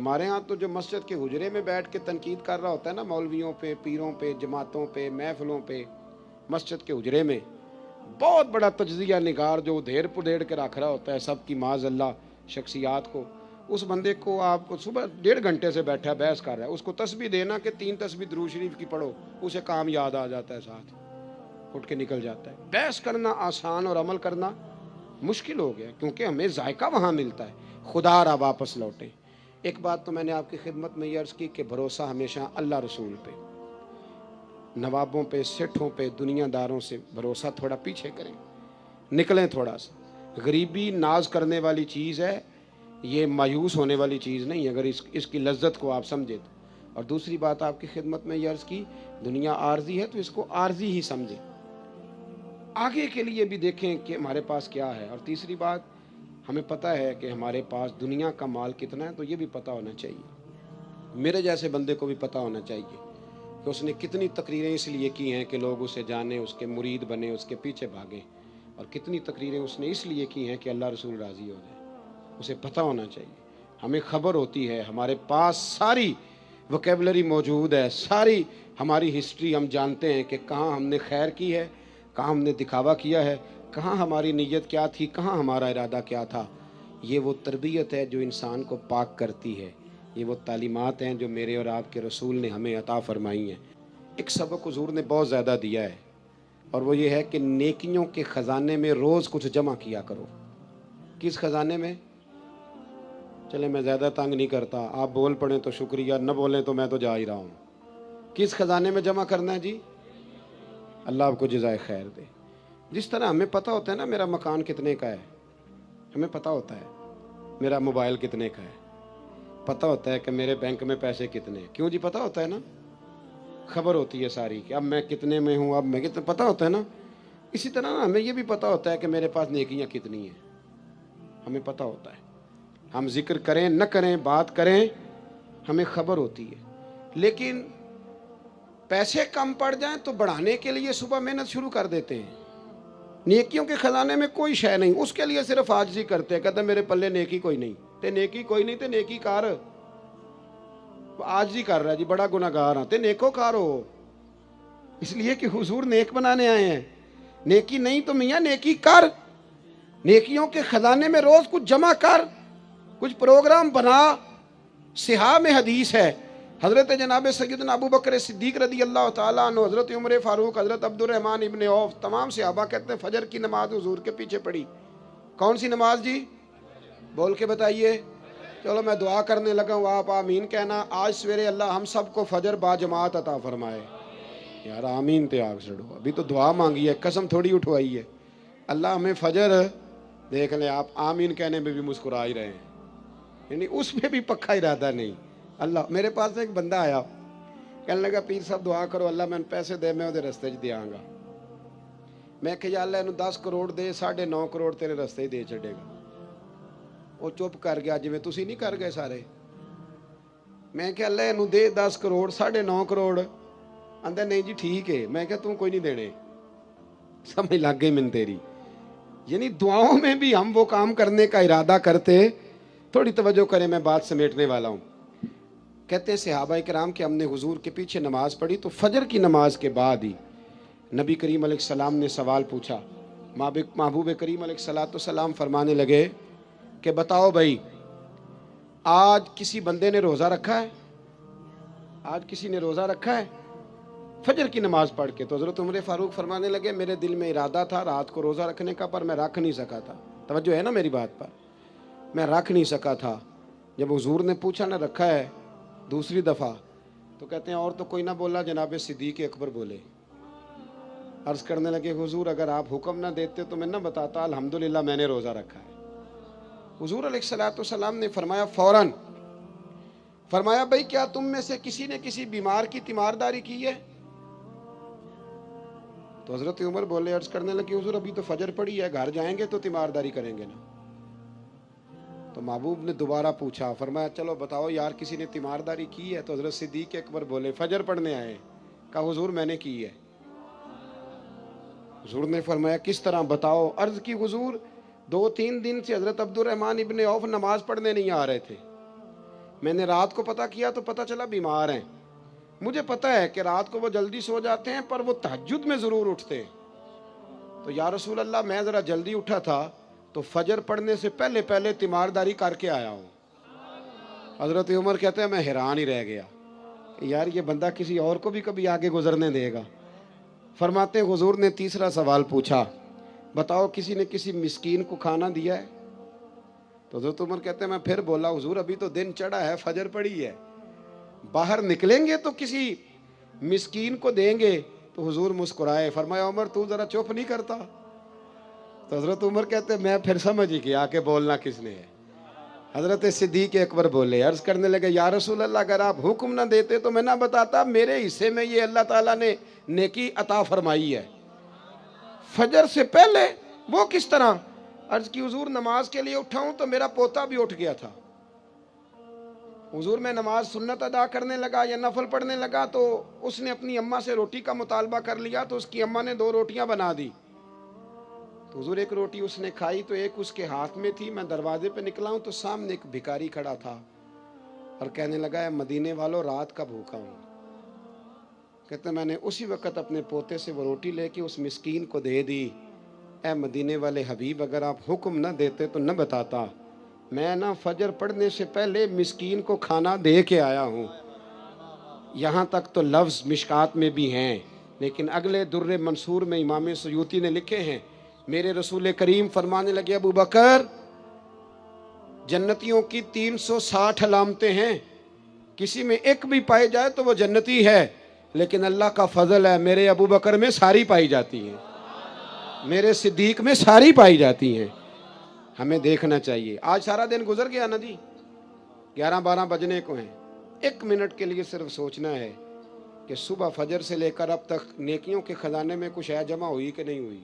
ہمارے ہاں تو جو مسجد کے حجرے میں بیٹھ کے تنقید کر رہا ہوتا ہے نا مولویوں پہ، پیروں پہ، جماعتوں پہ، محفلوں پہ، مسجد کے حجرے میں بہت بڑا تجزیہ نگار جو ادھیڑ پدھیڑ کے رکھ رہا ہوتا ہے سب کی معاذ اللہ شخصیات کو، اس بندے کو آپ صبح 1.5 گھنٹے سے بیٹھا بحث کر رہا ہے، اس کو تسبیح دینا کہ 3 تسبیح درود شریف کی پڑھو، اسے کام یاد آ جاتا ہے، ساتھ اٹھ کے نکل جاتا ہے۔ بحث کرنا آسان اور عمل کرنا مشکل ہو گیا، کیونکہ ہمیں ذائقہ وہاں ملتا ہے۔ خدا را واپس لوٹیں۔ ایک بات تو میں نے آپ کی خدمت میں یہ عرض کی کہ بھروسہ ہمیشہ اللہ رسول پہ، نوابوں پہ، سیٹھوں پہ، دنیا داروں سے بھروسہ تھوڑا پیچھے کریں، نکلیں تھوڑا سا۔ غریبی ناز کرنے والی چیز ہے، یہ مایوس ہونے والی چیز نہیں، اگر اس کی لذت کو آپ سمجھے تو۔ اور دوسری بات آپ کی خدمت میں یہ عرض کی، دنیا عارضی ہے تو اس کو عارضی ہی سمجھیں، آگے کے لیے بھی دیکھیں کہ ہمارے پاس کیا ہے۔ اور تیسری بات، ہمیں پتہ ہے کہ ہمارے پاس دنیا کا مال کتنا ہے، تو یہ بھی پتہ ہونا چاہیے، میرے جیسے بندے کو بھی پتہ ہونا چاہیے کہ اس نے کتنی تقریریں اس لیے کی ہیں کہ لوگ اسے جانیں، اس کے مرید بنیں، اس کے پیچھے بھاگیں، اور کتنی تقریریں اس نے اس لیے کی ہیں کہ اللہ رسول راضی ہو جائے، اسے پتہ ہونا چاہیے۔ ہمیں خبر ہوتی ہے، ہمارے پاس ساری وکیبلری موجود ہے، ساری ہماری ہسٹری ہم جانتے ہیں کہ کہاں ہم نے خیر کی ہے، کہاں ہم نے دکھاوا کیا ہے، کہاں ہماری نیت کیا تھی، کہاں ہمارا ارادہ کیا تھا۔ یہ وہ تربیت ہے جو انسان کو پاک کرتی ہے، یہ وہ تعلیمات ہیں جو میرے اور آپ کے رسول نے ہمیں عطا فرمائی ہیں۔ ایک سبق حضور نے بہت زیادہ دیا ہے، اور وہ یہ ہے کہ نیکیوں کے خزانے میں روز کچھ جمع کیا کرو۔ کس خزانے میں؟ چلے میں زیادہ تنگ نہیں کرتا، آپ بول پڑیں تو شکریہ، نہ بولیں تو میں تو جا ہی رہا ہوں۔ کس خزانے میں جمع کرنا ہے جی؟ اللہ آپ کو جزائے خیر دے۔ جس طرح ہمیں پتہ ہوتا ہے نا میرا مکان کتنے کا ہے، ہمیں پتہ ہوتا ہے میرا موبائل کتنے کا ہے، پتہ ہوتا ہے کہ میرے بینک میں پیسے کتنے ہیں، کیوں جی؟ پتہ ہوتا ہے نا، خبر ہوتی ہے ساری کہ اب میں کتنے میں ہوں، اب میں کتنے، پتہ ہوتا ہے نا۔ اسی طرح نا ہمیں یہ بھی پتہ ہوتا ہے کہ میرے پاس نیکیاں کتنی ہیں، ہمیں پتہ ہوتا ہے۔ ہم ذکر کریں نہ کریں، بات کریں، ہمیں خبر ہوتی ہے، لیکن پیسے کم پڑ جائیں تو بڑھانے کے لیے صبح محنت شروع کر دیتے ہیں۔ نیکیوں کے خزانے میں کوئی شے نہیں، اس کے لیے صرف عاجزی کرتے ہیں، کہتے ہیں میرے پلے نیکی کوئی نہیں، تے نیکی کوئی نہیں تے نیکی کار، عاجزی کر رہا ہے جی، بڑا گناہگار ہاں تے نیکو کار ہو، اس لیے کہ حضور نیک بنانے آئے ہیں۔ نیکی نہیں تو میاں نیکی کر، نیکیوں کے خزانے میں روز کچھ جمع کر، کچھ پروگرام بنا۔ صحاح میں حدیث ہے، حضرت جناب سیدنا ابو بکر صدیق رضی اللہ تعالیٰ عنہ، حضرت عمر فاروق، حضرت عبد الرحمن ابن عوف، تمام صحابہ کہتے ہیں فجر کی نماز حضور کے پیچھے پڑھی۔ کون سی نماز جی؟ بول کے بتائیے۔ چلو میں دعا کرنے لگا ہوں، آپ آمین کہنا۔ آج سویرے اللہ ہم سب کو فجر با جماعت عطا فرمائے۔ یار آمین تے آگ سڑو، ابھی تو دعا مانگی ہے، قسم تھوڑی اٹھوائی ہے۔ اللہ ہمیں فجر، دیکھ لیں آپ آمین کہنے میں بھی مسکرا ہی رہے ہیں، یعنی اس میں بھی پکا ارادہ نہیں۔ اللہ، میرے پاس ایک بندہ آیا، کہنے لگا پیر صاحب دعا کرو اللہ میں پیسے دے، میں وہ رستے دیاں گا۔ میں کہ یا اللہ انہوں 10 کروڑ دے، 9.5 کروڑ تیرے رستے ہی دے چڑے گا۔ وہ چپ کر گیا، جی میں تسی نہیں کر گئے سارے۔ میں کہ اللہ انہوں دے 10 کروڑ، 9.5 کروڑ، اندر نہیں جی ٹھیک ہے۔ میں کہ تم کوئی نہیں دینے، سمجھ لگ گئی من تیری۔ یعنی دعاؤں میں بھی ہم وہ کام کرنے کا ارادہ کرتے۔ تھوڑی توجہ کریں، میں بات سمیٹنے والا ہوں۔ کہتے ہیں صحابہ کرام کہ ہم نے حضور کے پیچھے نماز پڑھی تو فجر کی نماز کے بعد ہی نبی کریم علیہ السلام نے سوال پوچھا۔ محبوب کریم علیہ السلام فرمانے لگے کہ بتاؤ بھائی، آج کسی بندے نے روزہ رکھا ہے؟ آج کسی نے روزہ رکھا ہے فجر کی نماز پڑھ کے؟ تو حضرت عمر فاروق فرمانے لگے میرے دل میں ارادہ تھا رات کو روزہ رکھنے کا، پر میں رکھ نہیں سکا تھا۔ توجہ ہے نا میری بات پر؟ میں رکھ نہیں سکا تھا۔ جب حضور نے پوچھا نہ رکھا ہے دوسری دفعہ، تو کہتے ہیں اور تو کوئی نہ بولا، جناب صدیق اکبر بولے۔ عرض کرنے لگے حضور اگر آپ حکم نہ دیتے تو میں نہ بتاتا الحمدللہ میں نے روزہ رکھا ہے۔ حضور علیہ السلام نے فرمایا فوراً، فرمایا بھائی کیا تم میں سے کسی نے کسی بیمار کی تیمارداری کی ہے؟ تو حضرت عمر بولے، عرض کرنے لگے حضور ابھی تو فجر پڑی ہے، گھر جائیں گے تو تیمارداری کریں گے نا۔ تو محبوب نے دوبارہ پوچھا، فرمایا چلو بتاؤ یار کسی نے تیمارداری کی ہے؟ تو حضرت صدیق اکبر بولے فجر پڑھنے آئے۔ کہا حضور میں نے کی ہے۔ حضور نے فرمایا کس طرح بتاؤ؟ عرض کی حضور 2-3 دن سے حضرت عبد الرحمن ابن عوف نماز پڑھنے نہیں آ رہے تھے، میں نے رات کو پتہ کیا تو پتہ چلا بیمار ہیں. مجھے پتہ ہے کہ رات کو وہ جلدی سو جاتے ہیں پر وہ تہجد میں ضرور اٹھتے ہیں. تو یا رسول اللہ میں ذرا جلدی اٹھا تھا تو فجر پڑھنے سے پہلے پہلے تیمارداری کر کے آیا ہوں. حضرت عمر کہتے ہیں میں حیران ہی رہ گیا کہ یار یہ بندہ کسی اور کو بھی کبھی آگے گزرنے دے گا. فرماتے ہیں حضور نے تیسرا سوال پوچھا, بتاؤ کسی نے کسی مسکین کو کھانا دیا ہے؟ تو حضرت عمر کہتے ہیں میں پھر بولا حضور ابھی تو دن چڑھا ہے, فجر پڑی ہے, باہر نکلیں گے تو کسی مسکین کو دیں گے. تو حضور مسکرائے, فرمایا عمر تو ذرا چپ نہیں کرتا؟ تو حضرت عمر کہتے ہیں میں پھر سمجھ ہی گیا کہ بولنا کس نے ہے. حضرت صدیق اکبر بولے, عرض کرنے لگے یا رسول اللہ اگر آپ حکم نہ دیتے تو میں نہ بتاتا, میرے حصے میں یہ اللہ تعالیٰ نے نیکی عطا فرمائی ہے فجر سے پہلے. وہ کس طرح؟ عرض کی حضور نماز کے لیے اٹھا ہوں تو میرا پوتا بھی اٹھ گیا تھا. حضور میں نماز سنت ادا کرنے لگا یا نفل پڑھنے لگا تو اس نے اپنی اماں سے روٹی کا مطالبہ کر لیا, تو اس کی اماں نے 2 روٹیاں بنا دی. تو حضور ایک روٹی اس نے کھائی تو ایک اس کے ہاتھ میں تھی. میں دروازے پہ نکلا ہوں تو سامنے ایک بھکاری کھڑا تھا اور کہنے لگا اے مدینے والوں رات کا بھوکا ہوں. کہتے میں نے اسی وقت اپنے پوتے سے وہ روٹی لے کے اس مسکین کو دے دی. اے مدینے والے حبیب اگر آپ حکم نہ دیتے تو نہ بتاتا, میں نہ فجر پڑھنے سے پہلے مسکین کو کھانا دے کے آیا ہوں. یہاں تک تو لفظ مشکات میں بھی ہیں, لیکن اگلے در منصور میں امام سیوطی نے لکھے ہیں. میرے رسول کریم فرمانے لگے ابو بکر جنتیوں کی 360 علامتیں ہیں, کسی میں ایک بھی پائے جائے تو وہ جنتی ہے, لیکن اللہ کا فضل ہے میرے ابو بکر میں ساری پائی جاتی ہیں, میرے صدیق میں ساری پائی جاتی ہیں. ہمیں دیکھنا چاہیے. آج سارا دن گزر گیا نا جی, 11-12 بجنے کو ہیں. 1 منٹ کے لیے صرف سوچنا ہے کہ صبح فجر سے لے کر اب تک نیکیوں کے خزانے میں کچھ ہے جمع ہوئی کہ نہیں ہوئی.